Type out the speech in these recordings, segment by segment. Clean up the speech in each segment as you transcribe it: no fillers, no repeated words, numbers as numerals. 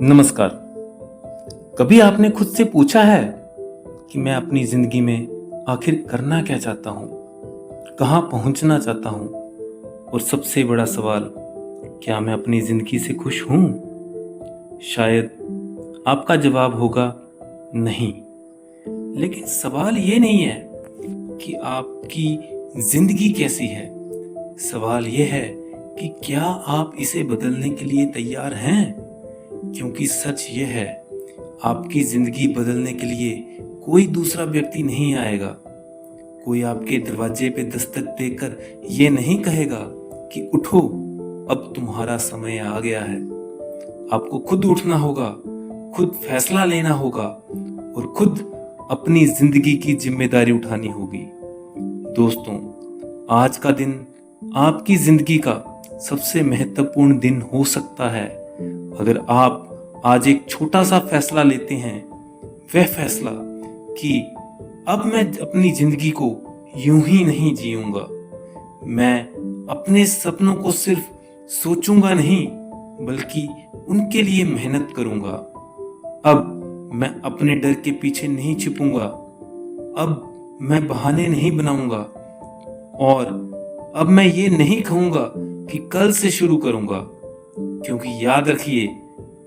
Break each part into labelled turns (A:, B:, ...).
A: नमस्कार। कभी आपने खुद से पूछा है कि मैं अपनी जिंदगी में आखिर करना क्या चाहता हूँ, कहाँ पहुँचना चाहता हूँ, और सबसे बड़ा सवाल, क्या मैं अपनी जिंदगी से खुश हूँ? शायद आपका जवाब होगा नहीं। लेकिन सवाल ये नहीं है कि आपकी जिंदगी कैसी है। सवाल ये है कि क्या आप इसे बदलने के लिए तैयार हैं? क्योंकि सच ये है, आपकी जिंदगी बदलने के लिए कोई दूसरा व्यक्ति नहीं आएगा। कोई आपके दरवाजे पे दस्तक देकर ये नहीं कहेगा कि उठो, अब तुम्हारा समय आ गया है। आपको खुद उठना होगा, खुद फैसला लेना होगा और खुद अपनी जिंदगी की जिम्मेदारी उठानी होगी। दोस्तों, आज का दिन आपकी जिंदगी का सबसे महत्वपूर्ण दिन हो सकता है। अगर आप आज एक छोटा सा फैसला लेते हैं, वह फैसला कि अब मैं अपनी जिंदगी को यूं ही नहीं जीऊंगा, मैं अपने सपनों को सिर्फ सोचूंगा नहीं बल्कि उनके लिए मेहनत करूंगा। अब मैं अपने डर के पीछे नहीं छिपूंगा, अब मैं बहाने नहीं बनाऊंगा और अब मैं ये नहीं कहूंगा कि कल से शुरू करूंगा, क्योंकि याद रखिए,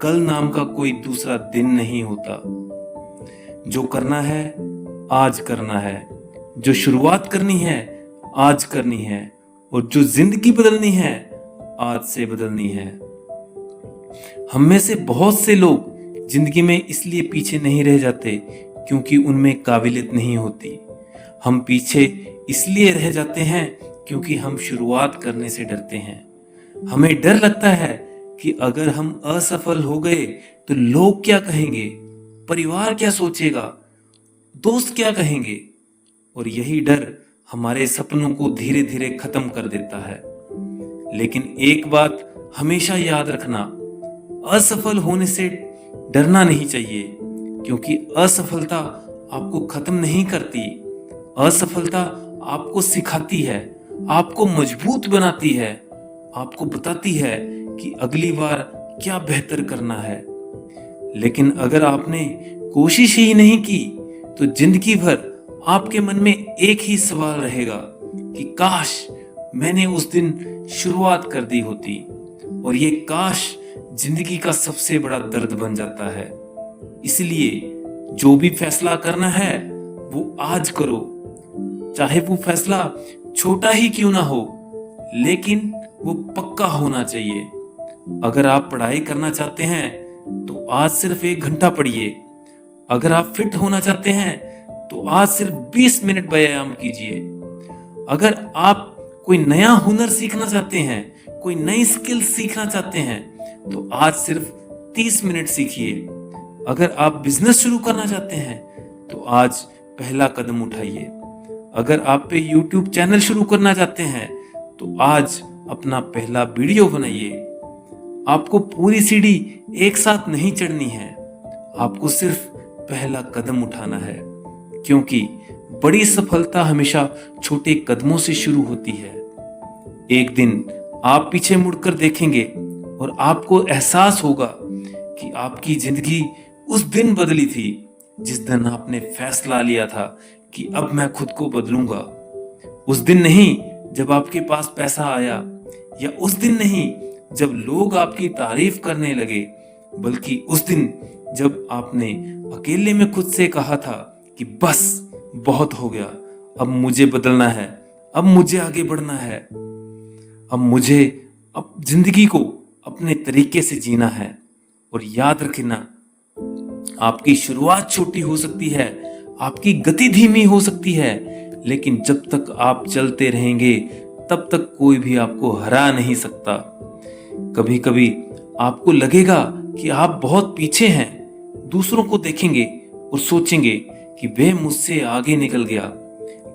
A: कल नाम का कोई दूसरा दिन नहीं होता। जो करना है आज करना है, जो शुरुआत करनी है आज करनी है, और जो जिंदगी बदलनी है आज से बदलनी है। हम में से बहुत से लोग जिंदगी में इसलिए पीछे नहीं रह जाते क्योंकि उनमें काबिलियत नहीं होती। हम पीछे इसलिए रह जाते हैं क्योंकि हम शुरुआत करने से डरते हैं। हमें डर लगता है कि अगर हम असफल हो गए तो लोग क्या कहेंगे, परिवार क्या सोचेगा, दोस्त क्या कहेंगे, और यही डर हमारे सपनों को धीरे धीरे खत्म कर देता है। लेकिन एक बात हमेशा याद रखना, असफल होने से डरना नहीं चाहिए, क्योंकि असफलता आपको खत्म नहीं करती। असफलता आपको सिखाती है, आपको मजबूत बनाती है, आपको बताती है कि अगली बार क्या बेहतर करना है। लेकिन अगर आपने कोशिश ही नहीं की तो जिंदगी भर आपके मन में एक ही सवाल रहेगा कि काश मैंने उस दिन शुरुआत कर दी होती। और ये काश जिंदगी का सबसे बड़ा दर्द बन जाता है। इसलिए जो भी फैसला करना है वो आज करो, चाहे वो फैसला छोटा ही क्यों ना हो, लेकिन वो पक्का होना चाहिए। अगर आप पढ़ाई करना चाहते हैं तो आज सिर्फ 1 घंटा पढ़िए। अगर आप फिट होना चाहते हैं तो आज सिर्फ 20 मिनट व्यायाम कीजिए। अगर आप कोई नया हुनर सीखना चाहते हैं, कोई नई स्किल सीखना चाहते हैं, तो आज सिर्फ 30 मिनट सीखिए। अगर आप बिजनेस शुरू करना चाहते हैं तो आज पहला कदम उठाइए। अगर आप पे YouTube चैनल शुरू करना चाहते हैं तो आज अपना पहला वीडियो बनाइए। आपको पूरी सीढ़ी एक साथ नहीं चढ़नी है, आपको सिर्फ पहला कदम उठाना है, क्योंकि बड़ी सफलता हमेशा छोटे कदमों से शुरू होती है। एक दिन आप पीछे मुड़कर देखेंगे और आपको एहसास होगा कि आपकी जिंदगी उस दिन बदली थी जिस दिन आपने फैसला लिया था कि अब मैं खुद को बदलूंगा। उस दिन नहीं जब आपके पास पैसा आया, या उस दिन नहीं जब लोग आपकी तारीफ करने लगे, बल्कि उस दिन जब आपने अकेले में खुद से कहा था कि बस बहुत हो गया, अब मुझे बदलना है, अब मुझे आगे बढ़ना है, अब मुझे अब जिंदगी को अपने तरीके से जीना है। और याद रखना, आपकी शुरुआत छोटी हो सकती है, आपकी गति धीमी हो सकती है, लेकिन जब तक आप चलते रहेंगे तब तक कोई भी आपको हरा नहीं सकता। कभी कभी आपको लगेगा कि आप बहुत पीछे हैं, दूसरों को देखेंगे और सोचेंगे कि वे मुझसे आगे निकल गया,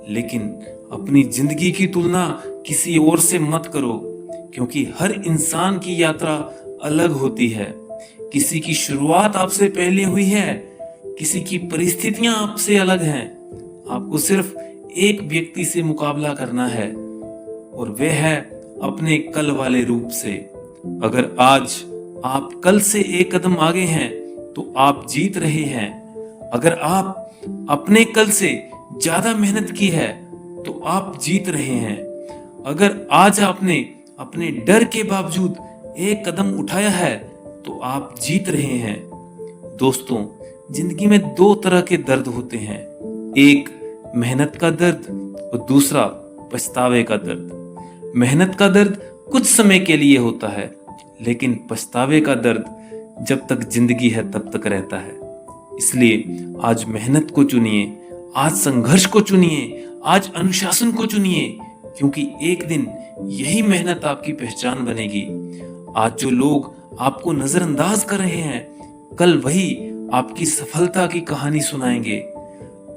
A: लेकिन अपनी जिंदगी की तुलना किसी और से मत करो, क्योंकि हर इंसान की यात्रा अलग होती है। किसी की शुरुआत आपसे पहले हुई है, किसी की परिस्थितियां आपसे अलग हैं। आपको सिर्फ एक व्यक्ति से मुकाबला करना है, और वह है अपने कल वाले रूप से। अगर आज आप कल से एक कदम आगे हैं तो आप जीत रहे हैं। अगर आप अपने कल से ज्यादा मेहनत की है तो आप जीत रहे हैं। अगर आज आपने अपने डर के बावजूद एक कदम उठाया है तो आप जीत रहे हैं। दोस्तों, जिंदगी में दो तरह के दर्द होते हैं, एक मेहनत का दर्द और दूसरा पछतावे का दर्द। मेहनत का दर्द कुछ समय के लिए होता है, लेकिन पछतावे का दर्द जब तक जिंदगी है तब तक रहता है। इसलिए आज मेहनत को चुनिए, आज संघर्ष को चुनिए, आज अनुशासन को चुनिए, क्योंकि एक दिन यही मेहनत आपकी पहचान बनेगी। आज जो लोग आपको नजरअंदाज कर रहे हैं, कल वही आपकी सफलता की कहानी सुनाएंगे।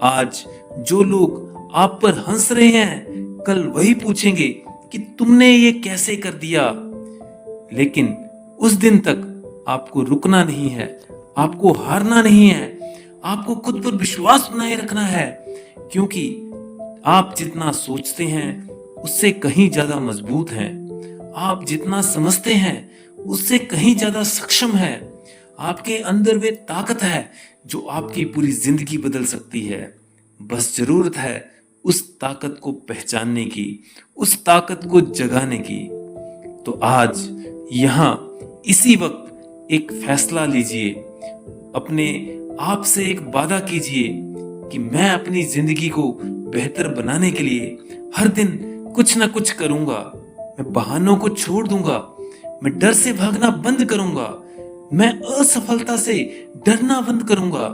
A: आज जो लोग आप पर हंस रहे हैं, कल वही पूछेंगे कि तुमने ये कैसे कर दिया। लेकिन उस दिन तक आपको रुकना नहीं है, आपको हारना नहीं है, आपको खुद पर विश्वास बनाए रखना है, क्योंकि आप जितना सोचते हैं उससे कहीं ज्यादा मजबूत हैं। आप जितना समझते हैं उससे कहीं ज्यादा सक्षम है। आपके अंदर वे ताकत है जो आपकी पूरी जिंदगी बदल सकती है। बस जरूरत है उस ताकत को पहचानने की, उस ताकत को जगाने की। तो आज यहां इसी वक्त एक फैसला लीजिए, अपने आप से एक वादा कीजिए कि मैं अपनी जिंदगी को बेहतर बनाने के लिए हर दिन कुछ ना कुछ करूंगा। मैं बहानों को छोड़ दूंगा, मैं डर से भागना बंद करूंगा, मैं असफलता से डरना बंद करूंगा,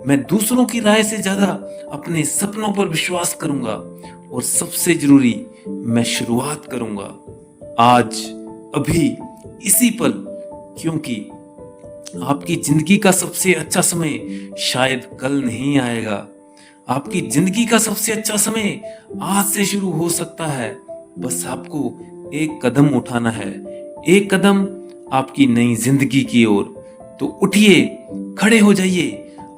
A: मैं दूसरों की राय से ज्यादा अपने सपनों पर विश्वास करूंगा और सबसे जरूरी, मैं शुरुआत करूंगा आज, अभी, इसी पल, क्योंकि आपकी जिंदगी का सबसे अच्छा समय शायद कल नहीं आएगा। आपकी जिंदगी का सबसे अच्छा समय आज से शुरू हो सकता है। बस आपको एक कदम उठाना है, एक कदम आपकी नई जिंदगी की ओर। तो उठिए, खड़े हो जाइए,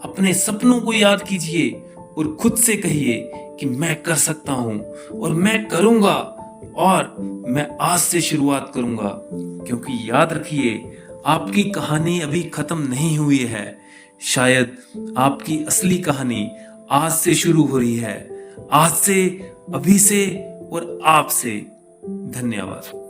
A: अपने सपनों को याद कीजिए और खुद से कहिए कि मैं कर सकता हूं और मैं करूंगा और मैं आज से शुरुआत करूंगा। क्योंकि याद रखिए, आपकी कहानी अभी खत्म नहीं हुई है। शायद आपकी असली कहानी आज से शुरू हो रही है, आज से, अभी से और आप से। धन्यवाद।